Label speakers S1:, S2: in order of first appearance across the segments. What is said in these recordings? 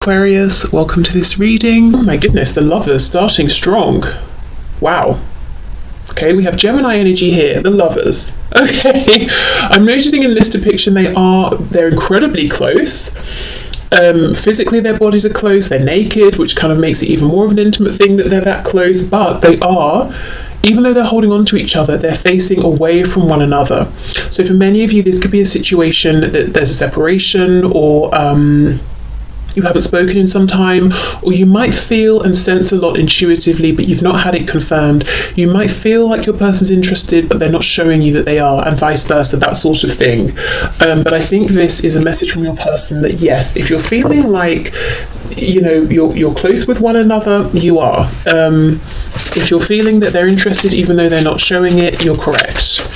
S1: Aquarius, welcome to this reading. Oh my goodness, the lovers starting strong. Wow. Okay, we have Gemini energy here, the lovers. Okay, I'm noticing in this depiction they're incredibly close. Physically their bodies are close, they're naked, which kind of makes it even more of an intimate thing that they're that close, but they are, even though they're holding on to each other, they're facing away from one another. So for many of you, this could be a situation that there's a separation, or you haven't spoken in some time, or you might feel and sense a lot intuitively, but you've not had it confirmed. You might feel like your person's interested, but they're not showing you that they are, and vice versa, that sort of thing. But I think this is a message from your person that yes, if you're feeling like, you know, you're close with one another, you are. If you're feeling that they're interested, even though they're not showing it, you're correct.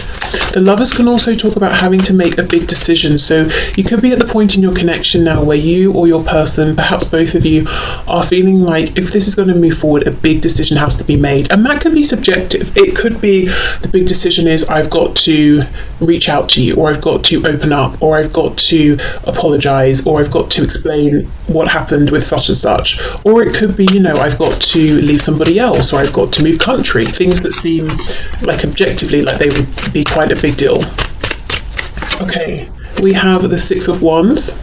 S1: The lovers can also talk about having to make a big decision. So you could be at the point in your connection now where you or your person, perhaps both of you, are feeling like if this is going to move forward, a big decision has to be made. And that can be subjective. It could be the big decision is I've got to reach out to you, or I've got to open up, or I've got to apologize, or I've got to explain what happened with such and such. Or it could be, you know, I've got to leave somebody else, or I've got to move country. Things that seem like objectively like they would be quite a big deal. Okay, we have the Six of Wands.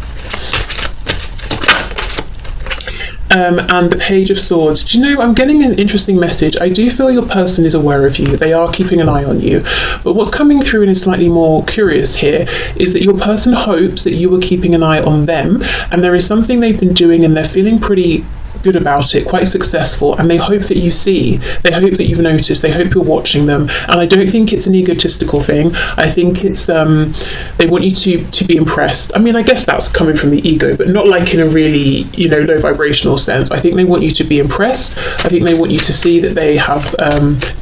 S1: And the Page of Swords. Do you know, I'm getting an interesting message. I do feel your person is aware of you. They are keeping an eye on you. But what's coming through and is slightly more curious here is that your person hopes that you are keeping an eye on them, and there is something they've been doing and they're feeling pretty good about it, quite successful, and they hope that you see, they hope that you've noticed, they hope you're watching them. And I don't think it's an egotistical thing. I think it's they want you to be impressed. I mean, I guess that's coming from the ego, but not like in a really, you know, low vibrational sense. I think they want you to be impressed. I think they want you to see that they have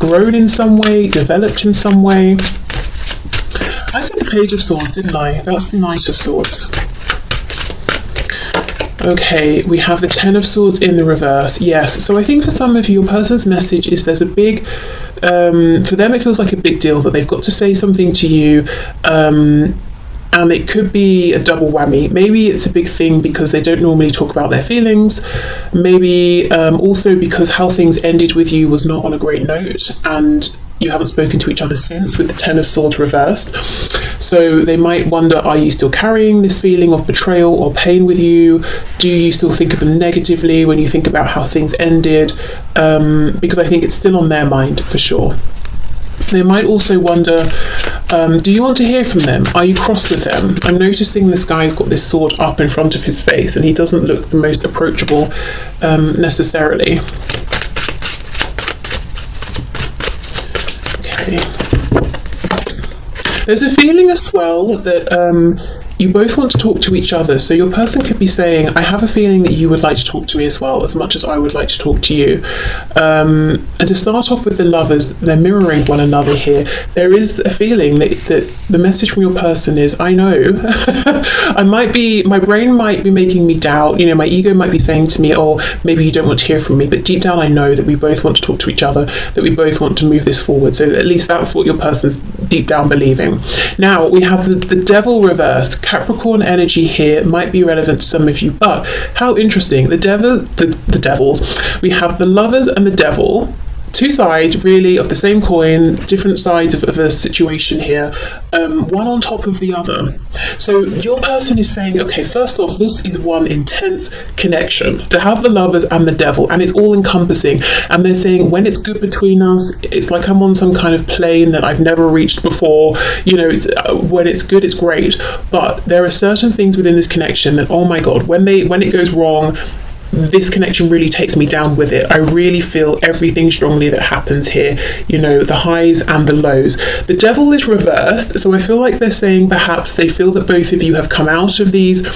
S1: grown in some way, developed in some way. I said the Page of Swords, didn't I? That's the Knight of Swords. Okay, we have the Ten of Swords in the reverse. Yes, so I think for some of you, your person's message is there's a big, for them it feels like a big deal that they've got to say something to you, and it could be a double whammy. Maybe it's a big thing because they don't normally talk about their feelings. Maybe also because how things ended with you was not on a great note, and you haven't spoken to each other since, with the Ten of Swords reversed. So they might wonder, are you still carrying this feeling of betrayal or pain with you? Do you still think of them negatively when you think about how things ended? Because I think it's still on their mind for sure. They might also wonder, do you want to hear from them? Are you cross with them? I'm noticing this guy's got this sword up in front of his face and he doesn't look the most approachable necessarily. There's a feeling as well that you both want to talk to each other. So your person could be saying, I have a feeling that you would like to talk to me as well, as much as I would like to talk to you. And to start off with the lovers, they're mirroring one another here. There is a feeling that the message from your person is, I know, my brain might be making me doubt, you know, my ego might be saying to me, oh, maybe you don't want to hear from me, but deep down I know that we both want to talk to each other, that we both want to move this forward. So at least that's what your person's deep down believing. Now we have the Devil reversed. Capricorn energy here might be relevant to some of you, but how interesting. The devils. We have the lovers and the devil. Two sides really of the same coin, different sides of a situation here, one on top of the other. So your person is saying, okay, first off, this is one intense connection to have the lovers and the devil, and it's all encompassing. And they're saying, when it's good between us, it's like I'm on some kind of plane that I've never reached before. You know, when it's good, it's great. But there are certain things within this connection that, oh my God, when it goes wrong, this connection really takes me down with it. I really feel everything strongly that happens here, you know, the highs and the lows. The devil is reversed, so I feel like they're saying perhaps they feel that both of you have come out of these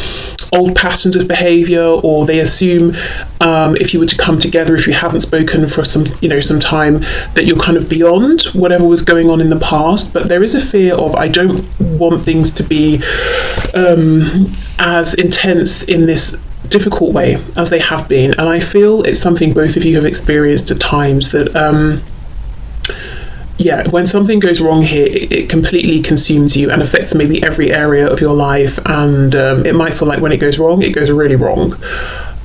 S1: old patterns of behavior, or they assume if you were to come together, if you haven't spoken for some time, that you're kind of beyond whatever was going on in the past. But there is a fear of, I don't want things to be as intense in this difficult way as they have been, and I feel it's something both of you have experienced at times, that when something goes wrong here, it completely consumes you and affects maybe every area of your life, and it might feel like when it goes wrong, it goes really wrong.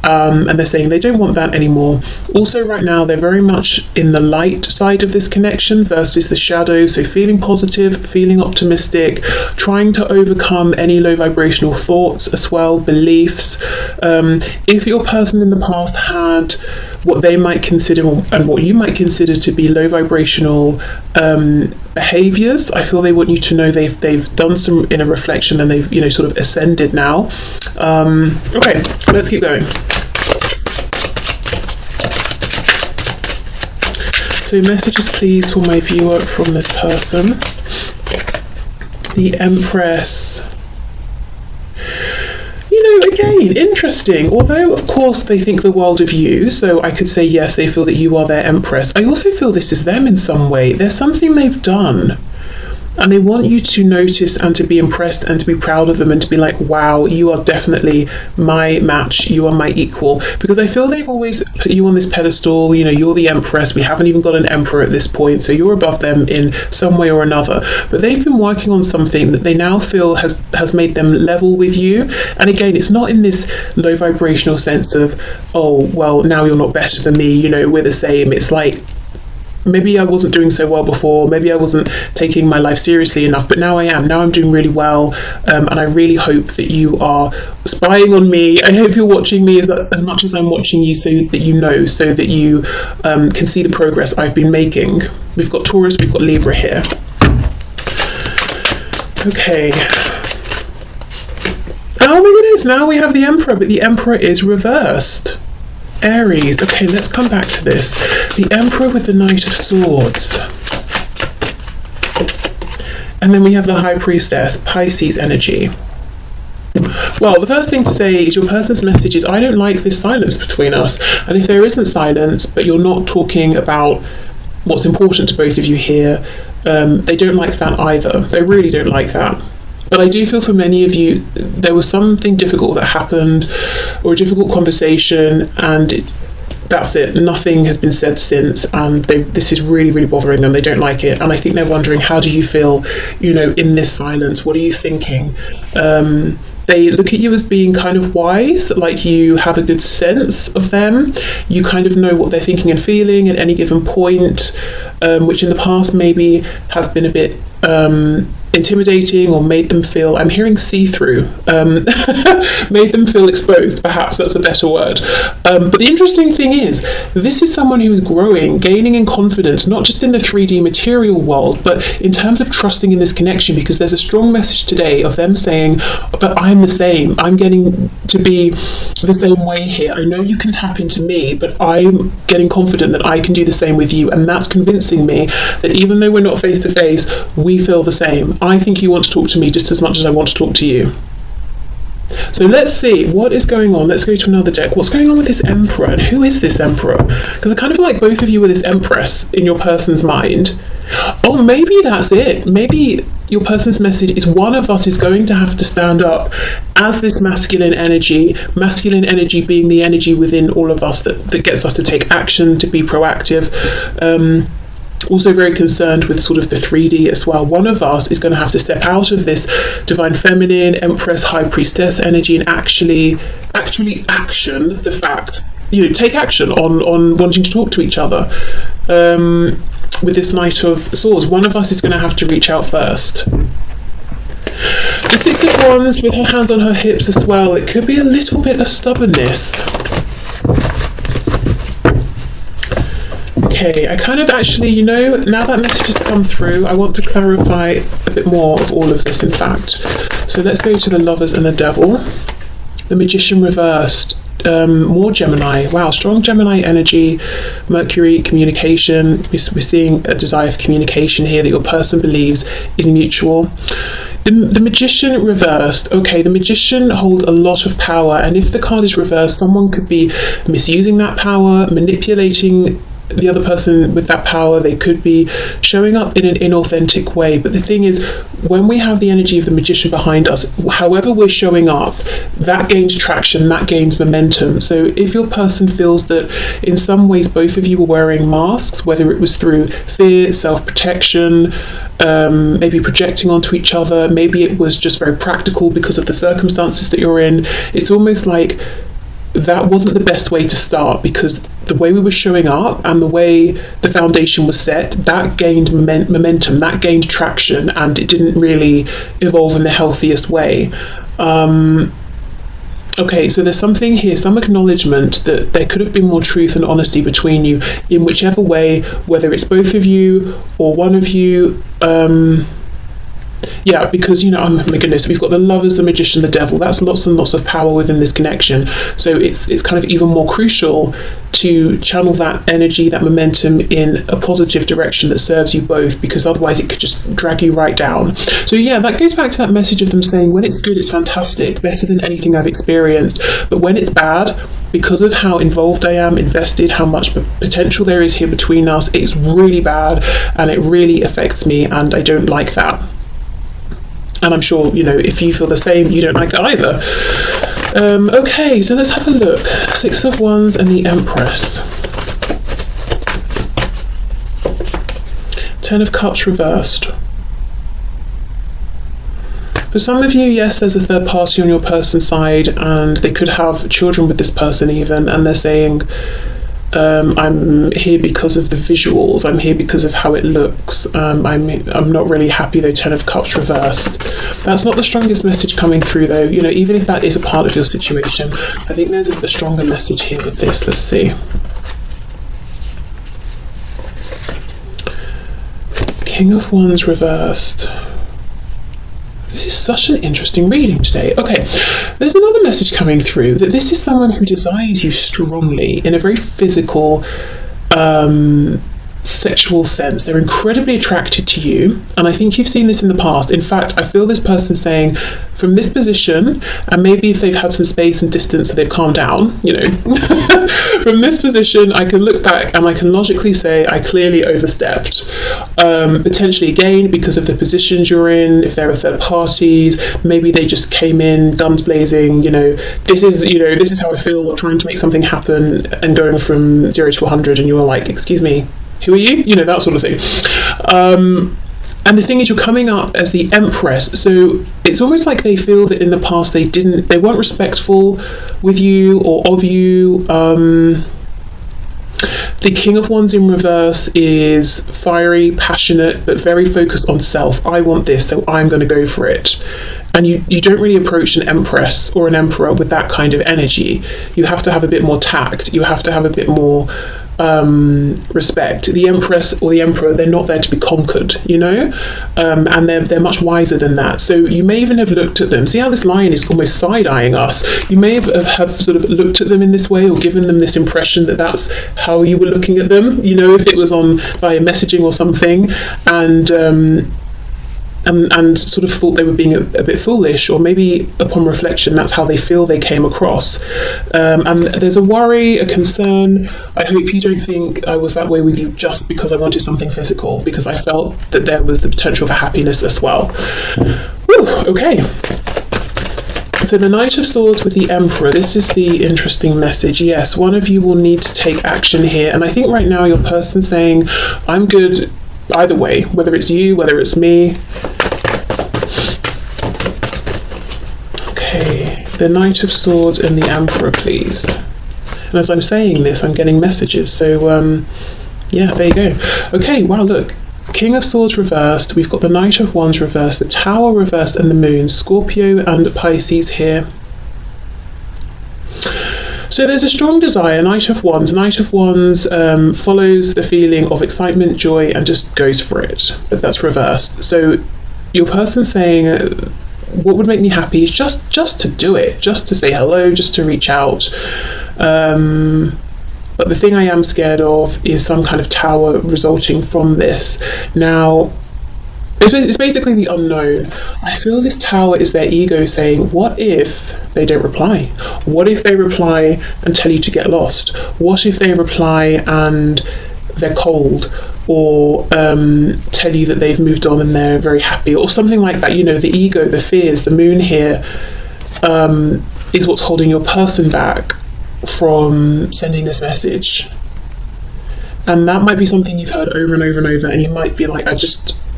S1: And they're saying they don't want that anymore. Also, right now, they're very much in the light side of this connection versus the shadow. So feeling positive, feeling optimistic, trying to overcome any low vibrational thoughts as well, beliefs. If your person in the past had what they might consider and what you might consider to be low vibrational behaviors, I feel they want you to know they've done some inner reflection and they've, you know, sort of ascended now. Okay, let's keep going. So messages please for my viewer from this person. The Empress. You know, again, interesting. Although, of course, they think the world of you, so I could say, yes, they feel that you are their Empress. I also feel this is them in some way. There's something they've done, and they want you to notice and to be impressed and to be proud of them and to be like, wow, you are definitely my match, you are my equal. Because I feel they've always put you on this pedestal, you know, you're the Empress, we haven't even got an Emperor at this point, so you're above them in some way or another. But they've been working on something that they now feel has made them level with you. And again, it's not in this low vibrational sense of, oh, well, now you're not better than me, you know, we're the same. It's like, maybe I wasn't doing so well before, maybe I wasn't taking my life seriously enough, but now I am. Now I'm doing really well, and I really hope that you are spying on me. I hope you're watching me as much as I'm watching you, so that you know, so that you can see the progress I've been making. We've got Taurus, we've got Libra here. Okay. Oh my goodness, now we have the Emperor, but the Emperor is reversed. Aries. Okay, let's come back to this. The Emperor with the Knight of Swords. And then we have the High Priestess, Pisces energy. Well, the first thing to say is your person's message is, I don't like this silence between us. And if there isn't silence, but you're not talking about what's important to both of you here, they don't like that either. They really don't like that. But I do feel for many of you, there was something difficult that happened, or a difficult conversation, and that's it. Nothing has been said since, and this is really, really bothering them. They don't like it, and I think they're wondering, how do you feel, you know, in this silence? What are you thinking? They look at you as being kind of wise, like you have a good sense of them. You kind of know what they're thinking and feeling at any given point, which in the past maybe has been a bit intimidating, or made them feel, I'm hearing see-through, made them feel exposed, perhaps that's a better word. But the interesting thing is, this is someone who is growing, gaining in confidence, not just in the 3D material world, but in terms of trusting in this connection, because there's a strong message today of them saying, but I'm the same, I'm getting to be the same way here. I know you can tap into me, but I'm getting confident that I can do the same with you, and that's convincing me that even though we're not face to face, we feel the same. I think you want to talk to me just as much as I want to talk to you. So let's see what is going on. Let's go to another deck. What's going on with this Emperor, and who is this Emperor? Because I kind of feel like both of you are this Empress in your person's mind. Oh, maybe that's it. Maybe your person's message is, one of us is going to have to stand up as this masculine energy being the energy within all of us that gets us to take action, to be proactive. Also very concerned with sort of the 3D as well. One of us is going to have to step out of this divine feminine, Empress, High Priestess energy and actually action the fact, you know, take action on wanting to talk to each other. With this Knight of Swords, one of us is going to have to reach out first. The Six of Wands with her hands on her hips as well. It could be a little bit of stubbornness. Okay, I kind of actually, you know, now that message has come through, I want to clarify a bit more of all of this, in fact. So let's go to the Lovers and the Devil. The Magician reversed. More Gemini. Wow, strong Gemini energy. Mercury, communication. We're seeing a desire for communication here that your person believes is mutual. The Magician reversed. Okay, the Magician holds a lot of power, and if the card is reversed, someone could be misusing that power, manipulating the other person with that power. They could be showing up in an inauthentic way. But the thing is, when we have the energy of the Magician behind us, however we're showing up, that gains traction, that gains momentum. So if your person feels that in some ways both of you were wearing masks, whether it was through fear, self-protection, maybe projecting onto each other, maybe it was just very practical because of the circumstances that you're in, it's almost like that wasn't the best way to start, because the way we were showing up and the way the foundation was set, that gained momentum, that gained traction, and it didn't really evolve in the healthiest way. Okay, so there's something here, some acknowledgement that there could have been more truth and honesty between you in whichever way, whether it's both of you or one of you. Yeah, because, you know, oh my goodness, we've got the Lovers, the Magician, the Devil. That's lots and lots of power within this connection. So it's kind of even more crucial to channel that energy, that momentum in a positive direction that serves you both, because otherwise it could just drag you right down. So yeah, that goes back to that message of them saying, when it's good, it's fantastic, better than anything I've experienced. But when it's bad, because of how involved I am, invested, how much potential there is here between us, it's really bad and it really affects me, and I don't like that. And I'm sure, you know, if you feel the same, you don't like it either. Okay, so let's have a look. Six of Wands and the Empress. Ten of Cups reversed. For some of you, yes, there's a third party on your person's side, and they could have children with this person even, and they're saying, I'm here because of the visuals, I'm here because of how it looks, I'm not really happy though. Ten of Cups reversed. That's not the strongest message coming through though, you know, even if that is a part of your situation. I think there's a stronger message here with this. Let's see. King of Wands reversed. This is such an interesting reading today. Okay, there's another message coming through that this is someone who desires you strongly in a very physical, sexual sense. They're incredibly attracted to you, and I think you've seen this in the past. In fact, I feel this person saying, from this position, and maybe if they've had some space and distance so they've calmed down, you know, from this position I can look back and I can logically say I clearly overstepped. Potentially again because of the positions you're in, if there are third parties, maybe they just came in guns blazing, you know, this is how I feel, or trying to make something happen and going from 0 to 100, and you were like, excuse me, who are you? You know, that sort of thing. And the thing is, you're coming up as the Empress, so it's almost like they feel that in the past they weren't respectful with you or of you. The King of Wands in reverse is fiery, passionate, but very focused on self. I want this, so I'm going to go for it. And you don't really approach an Empress or an Emperor with that kind of energy. You have to have a bit more tact. You have to have a bit more respect. The Empress or the Emperor, they're not there to be conquered, you know, and they're much wiser than that. So you may even have looked at them. See how this line is almost side-eyeing us? You may have sort of looked at them in this way, or given them this impression that that's how you were looking at them, you know, if it was on via messaging or something, and sort of thought they were being a bit foolish, or maybe upon reflection that's how they feel they came across. And there's a worry, a concern. I hope you don't think I was that way with you just because I wanted something physical, because I felt that there was the potential for happiness as well. Whew, okay. So the Knight of Swords with the Emperor, this is the interesting message. Yes, one of you will need to take action here, and I think right now your person's saying, I'm good either way, whether it's you, whether it's me. Okay, the Knight of Swords and the Emperor, please. And as I'm saying this, I'm getting messages, so yeah, there you go. Okay, wow, look, King of Swords reversed, we've got the Knight of Wands reversed, the Tower reversed, and the Moon. Scorpio and Pisces here. So there's a strong desire. Knight of Wands. Knight of Wands follows the feeling of excitement, joy, and just goes for it. But that's reversed. So your person saying, what would make me happy is just to do it, just to say hello, just to reach out. But the thing I am scared of is some kind of tower resulting from this. Now, it's basically the unknown. I feel this tower is their ego saying, what if they don't reply? What if they reply and tell you to get lost? What if they reply and they're cold, or tell you that they've moved on and they're very happy, or something like that? You know, the ego, the fears, the Moon here is what's holding your person back from sending this message. And that might be something you've heard over and over and over, and you might be like, I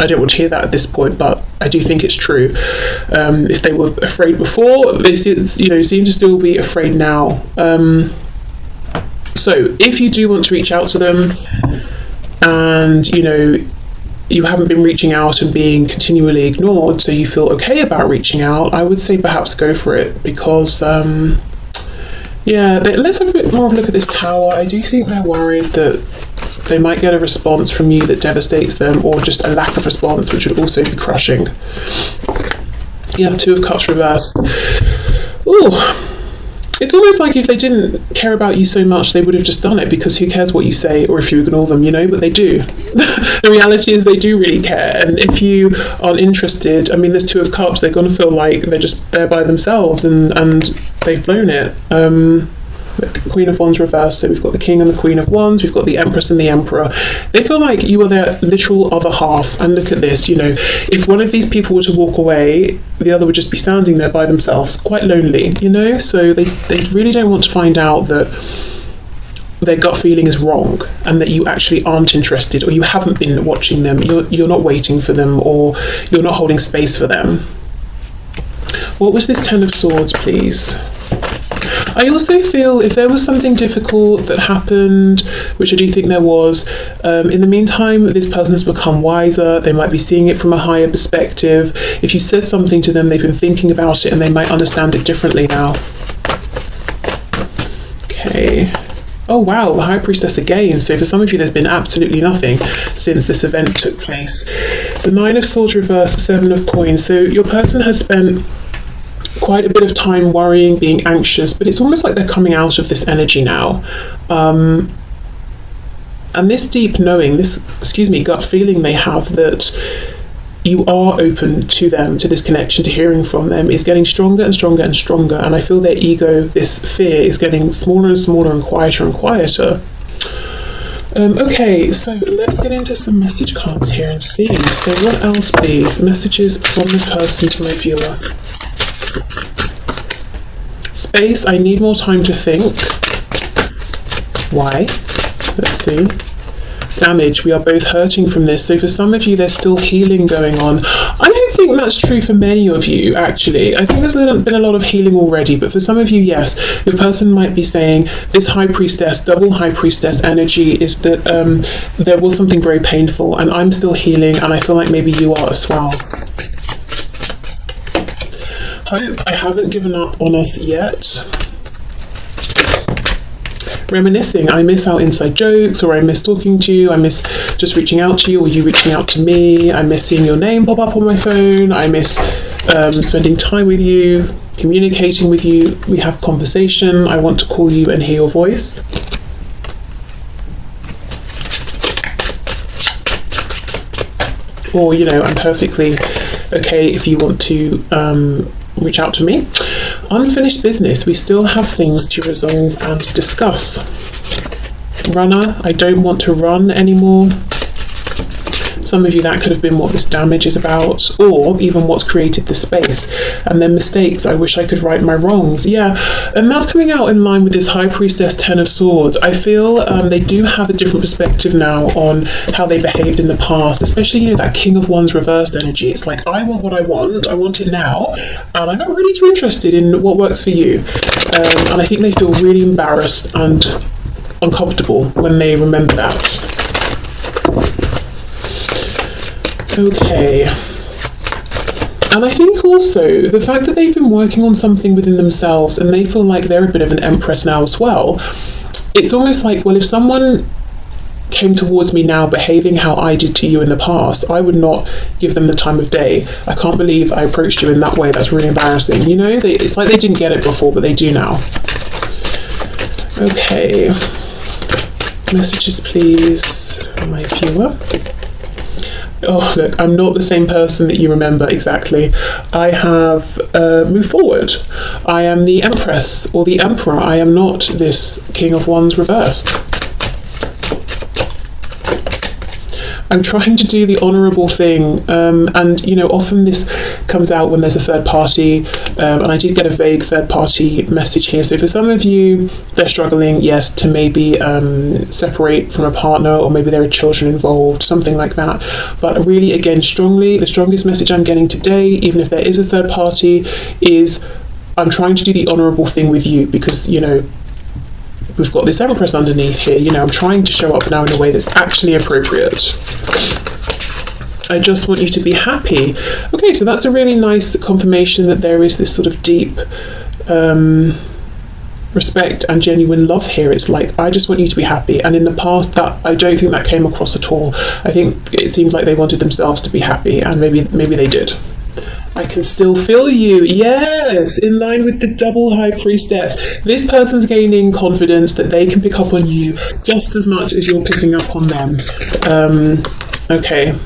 S1: don't want to hear that at this point, but I do think it's true. If they were afraid before, they seem to still be afraid now. So if you do want to reach out to them, and you haven't been reaching out and being continually ignored, so you feel okay about reaching out, I would say perhaps go for it, because let's have a bit more of a look at this Tower. I do think they're worried that they might get a response from you that devastates them, or just a lack of response, which would also be crushing. Yeah, Two of Cups reversed. Ooh. It's almost like if they didn't care about you so much, they would have just done it, because who cares what you say or if you ignore them, but they do. The reality is they do really care, and if you aren't interested, I mean, there's Two of Cups, they're going to feel like they're just there by themselves, and they've blown it. Queen of Wands reversed, so we've got the King and the Queen of Wands, we've got the Empress and the Emperor. They feel like you are their literal other half, and look at this, if one of these people were to walk away, the other would just be standing there by themselves, quite lonely, so they really don't want to find out that their gut feeling is wrong, and that you actually aren't interested, or you haven't been watching them, you're not waiting for them, or you're not holding space for them. What was this Ten of Swords, please? I also feel if there was something difficult that happened, which I do think there was, in the meantime, this person has become wiser. They might be seeing it from a higher perspective. If you said something to them, they've been thinking about it, and they might understand it differently now. Okay. Oh wow, the High Priestess again. So for some of you, there's been absolutely nothing since this event took place. The Nine of Swords reversed, Seven of Coins. So your person has spent quite a bit of time worrying, being anxious, but it's almost like they're coming out of this energy now. And this deep knowing, gut feeling they have that you are open to them, to this connection, to hearing from them, is getting stronger and stronger and stronger. And I feel their ego, this fear, is getting smaller and smaller and quieter and quieter. Okay, so let's get into some message cards here and see. So what else, please? Messages from this person to my viewer. Space, I need more time to think. Why? Let's see. Damage, we are both hurting from this. So for some of you, there's still healing going on. I don't think that's true for many of you, actually. I think there's been a lot of healing already, but for some of you, yes, your person might be saying this High Priestess, double High Priestess energy is that there was something very painful, and I'm still healing, and I feel like maybe you are as well. Hope, I haven't given up on us yet. Reminiscing, I miss our inside jokes, or I miss talking to you, I miss just reaching out to you, or you reaching out to me, I miss seeing your name pop up on my phone, I miss spending time with you, communicating with you, we have conversation, I want to call you and hear your voice. Or, I'm perfectly okay if you want to reach out to me. Unfinished business, we still have things to resolve and discuss. Runner, I don't want to run anymore. Some of you, that could have been what this damage is about, or even what's created the space. And then mistakes, I wish I could right my wrongs. Yeah, and that's coming out in line with this High Priestess, Ten of Swords. I feel they do have a different perspective now on how they behaved in the past, especially, that King of Wands reversed energy. It's like, I want what I want it now, and I'm not really too interested in what works for you. And I think they feel really embarrassed and uncomfortable when they remember that. Okay, and I think also the fact that they've been working on something within themselves and they feel like they're a bit of an empress now as well, it's almost like, well, if someone came towards me now behaving how I did to you in the past, I would not give them the time of day. I can't believe I approached you in that way, that's really embarrassing. It's like they didn't get it before, but they do now. Okay, messages please, my viewer. Oh, look, I'm not the same person that you remember exactly. I have moved forward. I am the Empress or the Emperor. I am not this King of Wands reversed. I'm trying to do the honourable thing, and you know, often this comes out when there's a third party, and I did get a vague third party message here. So for some of you, they're struggling, yes, to maybe separate from a partner, or maybe there are children involved, something like that. But really, again, the strongest message I'm getting today, even if there is a third party, is I'm trying to do the honourable thing with you, because, you know, we've got this Empress underneath here. You know, I'm trying to show up now in a way that's actually appropriate. I just want you to be happy. Okay, so that's a really nice confirmation that there is this sort of deep respect and genuine love here. It's like, I just want you to be happy. And in the past, that I don't think that came across at all. I think it seemed like they wanted themselves to be happy, and maybe they did. I can still feel you. Yes, in line with the double high priestess. This person's gaining confidence that they can pick up on you just as much as you're picking up on them. Okay.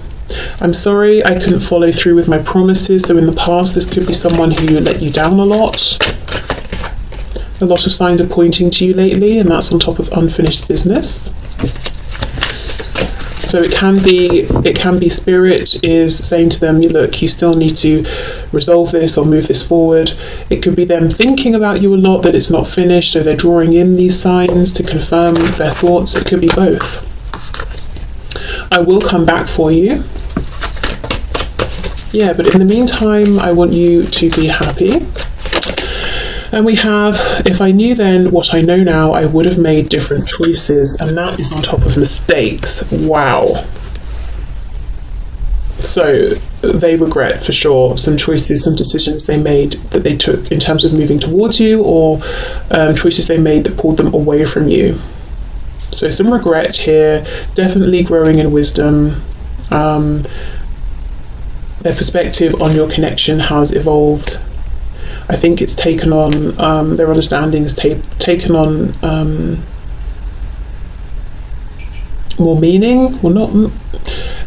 S1: I'm sorry I couldn't follow through with my promises. So in the past, this could be someone who let you down a lot. A lot of signs are pointing to you lately, and that's on top of unfinished business. So it can be spirit is saying to them, look, you still need to resolve this or move this forward. It could be them thinking about you a lot, that it's not finished, so they're drawing in these signs to confirm their thoughts. It could be both. I will come back for you. Yeah, but in the meantime, I want you to be happy. And we have, if I knew then what I know now, I would have made different choices. And that is on top of mistakes. Wow. So they regret, for sure, some choices, some decisions they made that they took in terms of moving towards you, or choices they made that pulled them away from you. So some regret here, definitely growing in wisdom. Their perspective on your connection has evolved. I think it's taken on, their understanding has taken on more meaning. Well, not.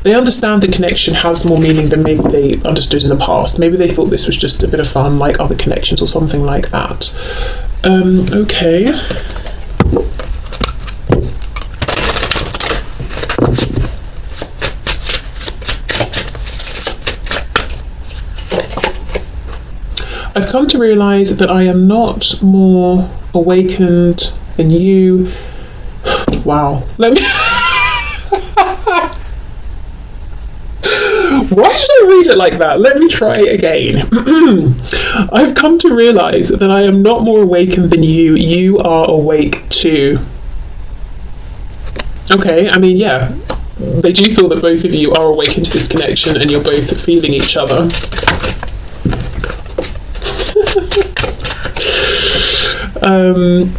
S1: They understand the connection has more meaning than maybe they understood in the past. Maybe they thought this was just a bit of fun, like other connections or something like that. Okay. I've come to realise that I am not more awakened than you. Wow. Let me... Why should I read it like that? Let me try again. I've come to realise that I am not more awakened than you. You are awake too. Okay, I mean, yeah. They do feel that both of you are awakened to this connection and you're both feeling each other.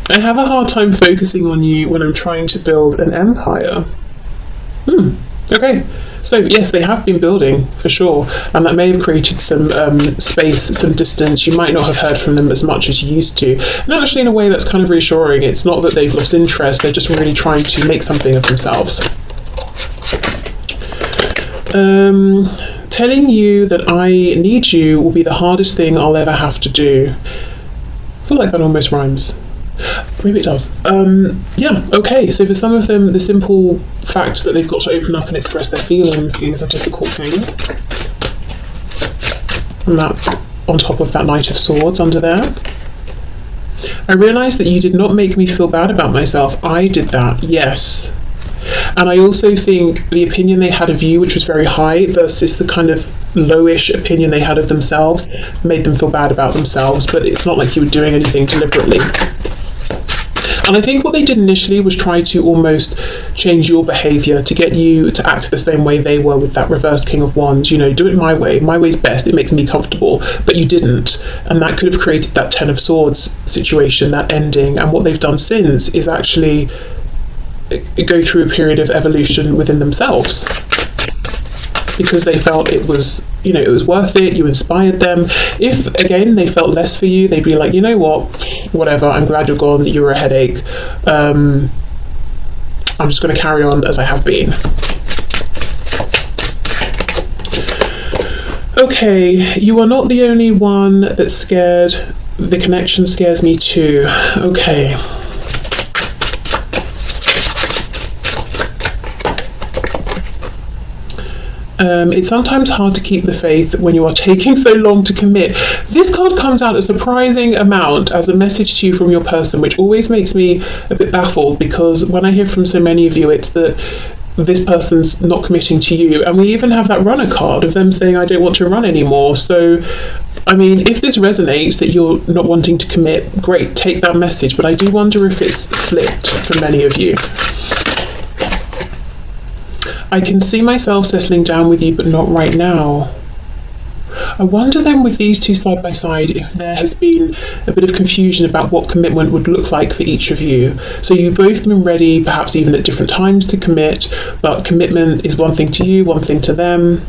S1: I have a hard time focusing on you when I'm trying to build an empire. Okay, so yes, they have been building for sure, and that may have created some space, some distance. You might not have heard from them as much as you used to, and actually in a way that's kind of reassuring. It's not that they've lost interest, they're just really trying to make something of themselves. Telling you that I need you will be the hardest thing I'll ever have to do. I feel like that almost rhymes. Maybe it does. Yeah, okay, so for some of them, the simple fact that they've got to open up and express their feelings is a difficult thing. And that's on top of that Knight of Swords under there. I realised that you did not make me feel bad about myself. I did that, yes. And I also think the opinion they had of you, which was very high, versus the kind of lowish opinion they had of themselves, made them feel bad about themselves, but it's not like you were doing anything deliberately. And I think what they did initially was try to almost change your behaviour to get you to act the same way they were with that reverse King of Wands. You know, do it my way. My way's best. It makes me comfortable. But you didn't. And that could have created that Ten of Swords situation, that ending. And what they've done since is actually go through a period of evolution within themselves. Because they felt it was, you know, it was worth it, you inspired them. If, again, they felt less for you, they'd be like, you know what, whatever, I'm glad you're gone, you were a headache. I'm just going to carry on as I have been. Okay, you are not the only one that's scared. The connection scares me too. Okay. It's sometimes hard to keep the faith when you are taking so long to commit. This card comes out a surprising amount as a message to you from your person, which always makes me a bit baffled, because when I hear from so many of you, it's that this person's not committing to you. And we even have that runner card of them saying, I don't want to run anymore. So, I mean, if this resonates, that you're not wanting to commit, great, take that message. But I do wonder if it's flipped for many of you. I can see myself settling down with you, but not right now. I wonder then, with these two side by side, if there has been a bit of confusion about what commitment would look like for each of you. So you've both been ready, perhaps even at different times, to commit, but commitment is one thing to you, one thing to them.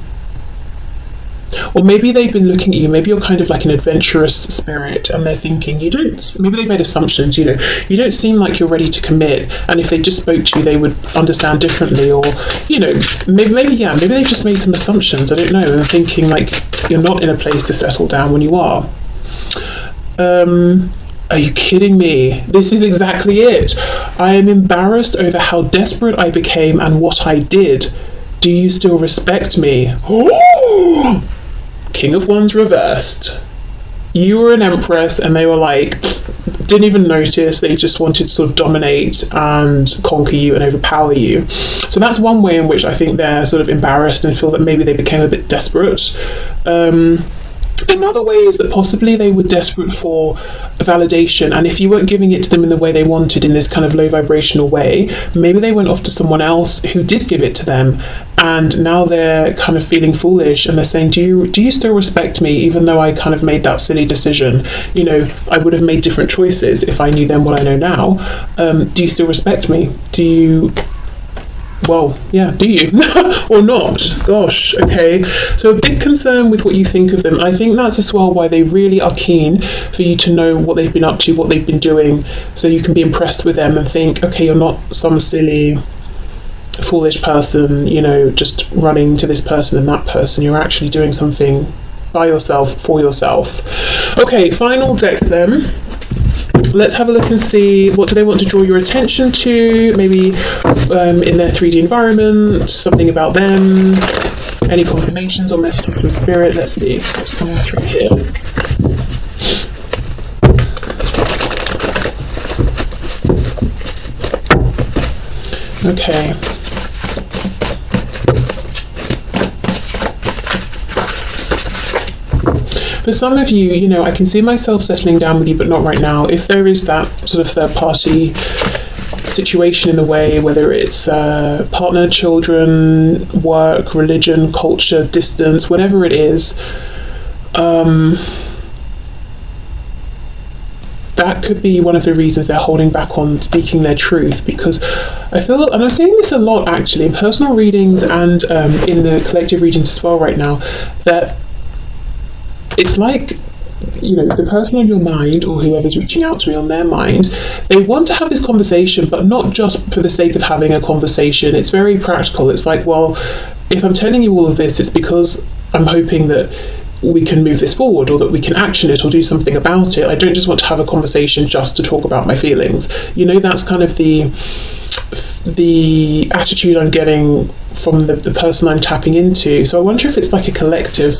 S1: Or maybe they've been looking at you, maybe you're kind of like an adventurous spirit, and they're thinking, maybe they've made assumptions, you don't seem like you're ready to commit, and if they just spoke to you, they would understand differently, or, maybe they've just made some assumptions, I don't know, and thinking like you're not in a place to settle down when you are. Are you kidding me? This is exactly it. I am embarrassed over how desperate I became and what I did. Do you still respect me? Oh! King of Wands reversed. You were an empress and they were like, didn't even notice, they just wanted to sort of dominate and conquer you and overpower you. So that's one way in which I think they're sort of embarrassed and feel that maybe they became a bit desperate. Another way is that possibly they were desperate for validation, and if you weren't giving it to them in the way they wanted, in this kind of low vibrational way, maybe they went off to someone else who did give it to them, and now they're kind of feeling foolish and they're saying, do you still respect me, even though I kind of made that silly decision? I would have made different choices if I knew then what I know now. Do you still respect me? Do you or not? Gosh, okay. So a big concern with what you think of them. I think that's as well why they really are keen for you to know what they've been up to, what they've been doing, so you can be impressed with them and think, okay, you're not some silly, foolish person, just running to this person and that person. You're actually doing something by yourself, for yourself. Okay, final deck then. Let's have a look and see, what do they want to draw your attention to? Maybe in their 3D environment, something about them, any confirmations or messages from spirit. Let's see what's coming through here. Okay. For some of you, I can see myself settling down with you, but not right now. If there is that sort of third party situation in the way, whether it's partner, children, work, religion, culture, distance, whatever it is, that could be one of the reasons they're holding back on speaking their truth, because I feel, and I'm seeing this a lot actually in personal readings and in the collective readings as well right now, that it's like, the person on your mind, or whoever's reaching out to me on their mind, they want to have this conversation, but not just for the sake of having a conversation. It's very practical. It's like, well, if I'm telling you all of this, it's because I'm hoping that we can move this forward, or that we can action it or do something about it. I don't just want to have a conversation just to talk about my feelings. That's kind of the attitude I'm getting from the person I'm tapping into. So I wonder if it's like a collective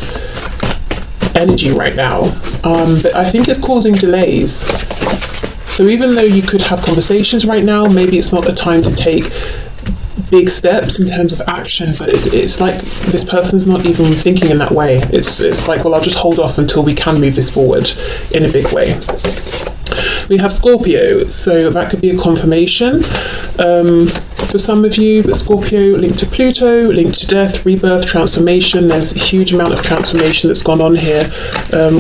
S1: energy right now, but I think it's causing delays. So even though you could have conversations right now, maybe it's not the time to take big steps in terms of action, but it's like this person's not even thinking in that way. It's like, well, I'll just hold off until we can move this forward in a big way. We have Scorpio, so that could be a confirmation for some of you, but Scorpio linked to Pluto, linked to death, rebirth, transformation. There's a huge amount of transformation that's gone on here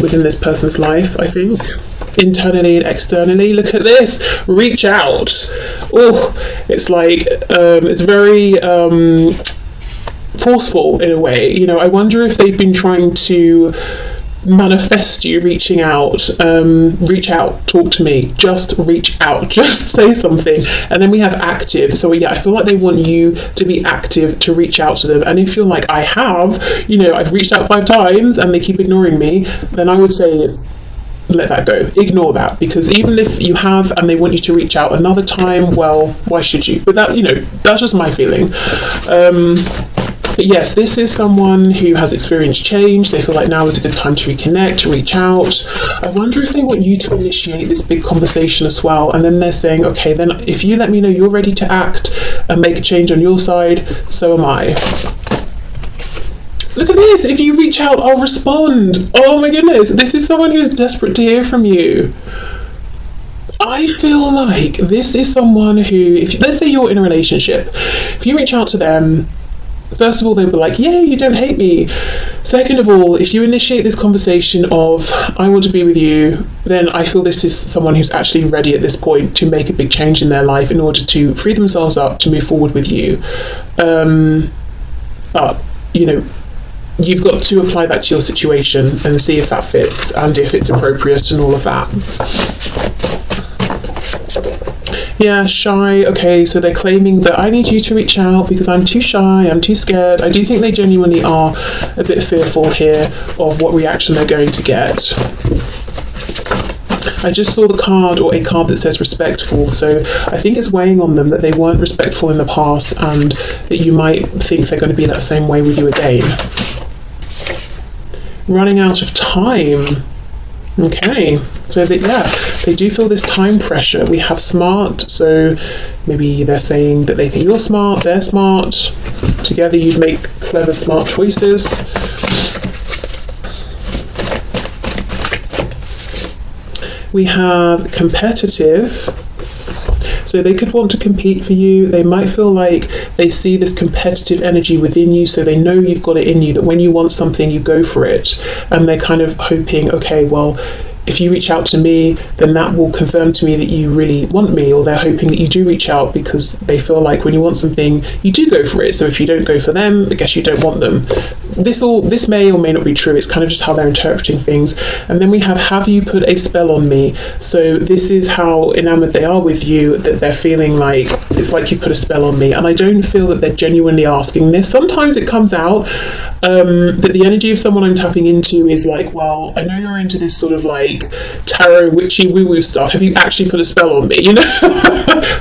S1: within this person's life, I think, internally and externally. Look at this, reach out. Oh, it's like, it's very forceful in a way. I wonder if they've been trying to manifest you reaching out. Reach out, talk to me, just reach out, just say something. And then we have active. So I feel like they want you to be active, to reach out to them. And if you're like, I have, I've reached out 5 times and they keep ignoring me, then I would say let that go, ignore that, because even if you have and they want you to reach out another time, well, why should you? But that, that's just my feeling. But yes, this is someone who has experienced change. They feel like now is a good time to reconnect, to reach out. I wonder if they want you to initiate this big conversation as well. And then they're saying, okay, then if you let me know you're ready to act and make a change on your side, so am I. Look at this. If you reach out, I'll respond. Oh my goodness. This is someone who's desperate to hear from you. I feel like this is someone who, if let's say you're in a relationship, if you reach out to them, first of all, they'll be like, yay, you don't hate me. Second of all, if you initiate this conversation of, I want to be with you, then I feel this is someone who's actually ready at this point to make a big change in their life in order to free themselves up to move forward with you. But, you know, you've got to apply that to your situation and see if that fits and if it's appropriate and all of that. Yeah, shy. Okay, so they're claiming that I need you to reach out because I'm too shy, I'm too scared. I do think they genuinely are a bit fearful here of what reaction they're going to get. I just saw the card, or a card that says respectful, so I think it's weighing on them that they weren't respectful in the past and that you might think they're going to be that same way with you again. Running out of time. Okay, so that, yeah, they do feel this time pressure. We have smart, so maybe they're saying that they think you're smart, they're smart. Together you'd make clever, smart choices. We have competitive. So they could want to compete for you. They might feel like they see this competitive energy within you, so they know you've got it in you, that when you want something, you go for it. And they're kind of hoping, okay, well, if you reach out to me, then that will confirm to me that you really want me, or they're hoping that you do reach out because they feel like when you want something, you do go for it. So if you don't go for them, I guess you don't want them. This may or may not be true. It's kind of just how they're interpreting things. And then we have you put a spell on me? So this is how enamored they are with you, that they're feeling like it's like you've put a spell on me. And I don't feel that they're genuinely asking this. Sometimes it comes out that the energy of someone I'm tapping into is like, well, I know you're into this sort of like tarot witchy woo-woo stuff. Have you actually put a spell on me? You know,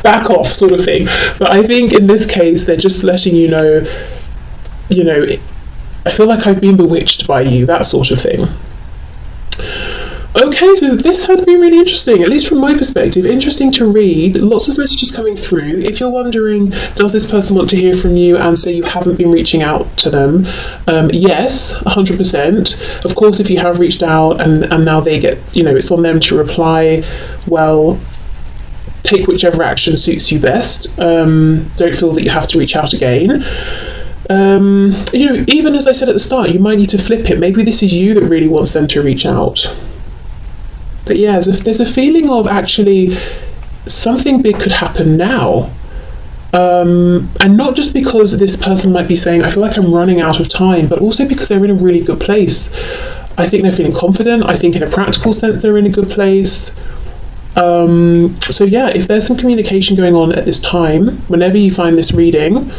S1: back off sort of thing. But I think in this case, they're just letting you know, I feel like I've been bewitched by you, that sort of thing. Okay, so this has been really interesting, at least from my perspective. Interesting to read, lots of messages coming through. If you're wondering, does this person want to hear from you and so you haven't been reaching out to them? Yes, 100%. Of course, if you have reached out and now they get, it's on them to reply, well, take whichever action suits you best. Don't feel that you have to reach out again. Even as I said at the start, you might need to flip it. Maybe this is you that really wants them to reach out. But yeah, there's a feeling of actually something big could happen now. And not just because this person might be saying, I feel like I'm running out of time, but also because they're in a really good place. I think they're feeling confident. I think in a practical sense, they're in a good place. So yeah, if there's some communication going on at this time, whenever you find this reading,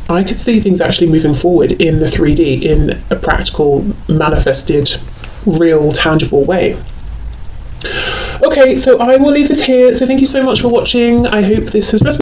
S1: I could see things actually moving forward in the 3D, in a practical, manifested, real, tangible way. Okay, so I will leave this here. So thank you so much for watching. I hope this has resonated.